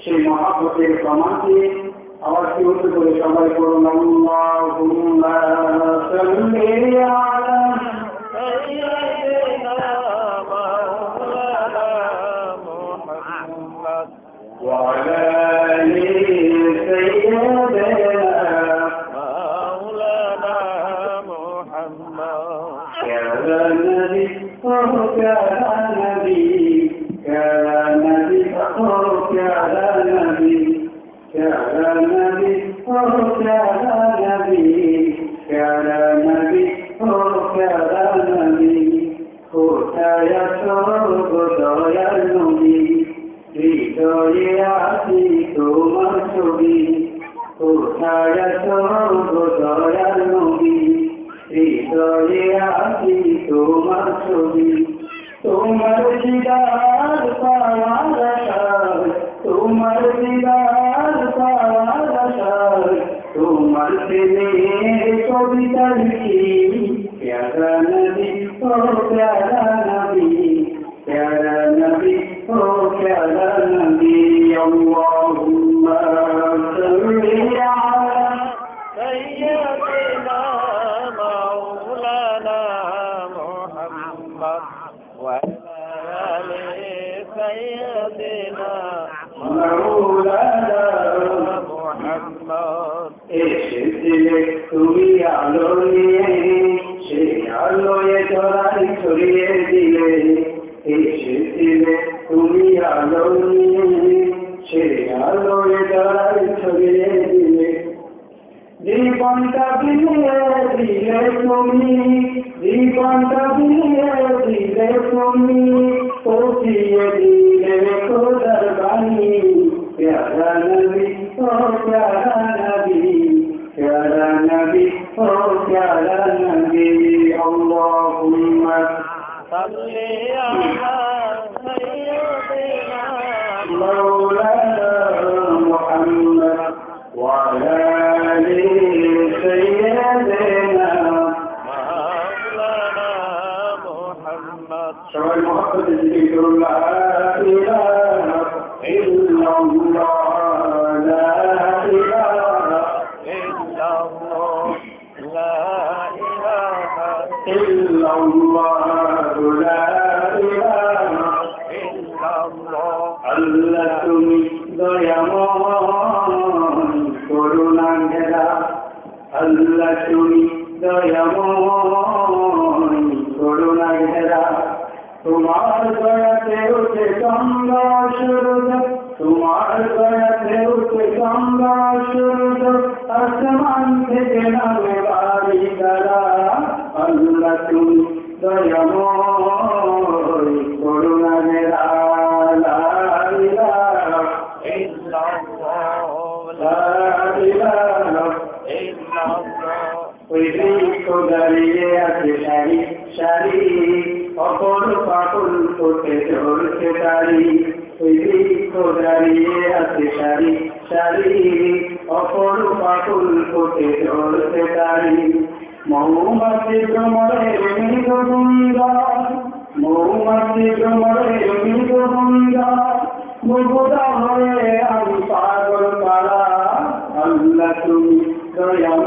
সেই মহাব্বতের প্রমাণকে আবার কি হতে করে সবাই করুন আল্লাহুম্মা সাল্লি আলা সাইয়্যিদিনা মাওলানা মুহাম্মদ ওয়া আলা আলি সাইয়্যিদিনা মাওলানা মুহাম্মদ ইয়া নবী ও ইয়া নবী ইয়া নবী ও ইয়া নবী প্যারা নবী ও প্যারা নবী প্যারা নবী ও প্যারা নবী কোথায় আছো গো দয়াল নবী হৃদয়ে আছি তোমার ছবি কোথায় আছো গো দয়াল নবী হৃদয়ে আছি তোমার ছবি তোমার দিদার পাওয়ার আশায় তোমার দিদার পাওয়ার আশায় তোমার প্রেমের কবিতা লিখি প্যারা নবী ও প্যারা নবী প্যারা নবী ও প্যারা নবী আল্লাহুম্মা সাল্লি আলা সাইয়্যিদিনা মাওলানা মুহাম্মদ ওয়া আলা আলি সাইয়্যিদিনা মাওলানা মুহাম্মদ এসেছিলে তুমি আলো নিয়ে সেই আলোয় ধরাই ছড়িয়ে দিলে এসেছিলে তুমি আলো নিয়ে সেই আলোয় ধরাই ছড়িয়ে দিলে জীবনটা বিলিয়ে দিলে তুমি জীবনটা বিলিয়ে দিলে তুমি পৌঁছিয়ে দিলে খোদার বাণী প্যারা নবী ও প্যারা নবী প্যারা নবী ও প্যারা নবী আল্লাহুম্মা সাল্লি আলা সাইয়্যিদিনা মাওলানা মুহাম্মদ ওয়া আলা আলি সাইয়্যিদিনা মাওলানা মুহাম্মদ সবাই মহব্বতে জিকির করুন লা ইলাহা ইল্লাল্লাহ লা ইলাহা ইল্লাল্লাহ লা ইলাহা ইল্লাল্লাহ লা ইলাহা ইল্লাল্লাহ আল্লাহ তুমি দয়াময় করুণা ঘেরা আল্লাহ তুমি দয়াময় করুণা ঘেরা তোমার দয়াতে উঠে গঙ্গা সূর্য তোমার দয়াতে উঠে গঙ্গা সূর্য আসমান থেকে নামে বাড়ি দ্বারা আল্লাহ তুমি দয়াময় করুণা ঘেরা লা ইলাহা ইল্লাল্লাহ লা ইলাহা ইল্লাল্লাহ ওই বৃক্ষ দাঁড়িয়ে আছে সারি সারি অপর পাগল কোটে ঝরছে তারি ওই বৃক্ষ দাঁড়িয়ে আছে সারি সারি অপর পাগল কোটে ঝরছে তারি মৌমাছি ভ্রমণের মৃগবৃন্দা মৌমাছি ভ্রমণের মৃগবৃন্দা মুগ্ধ হয়ে আমি পাগল পাড়া আল্লাহ তুমি দয়াময়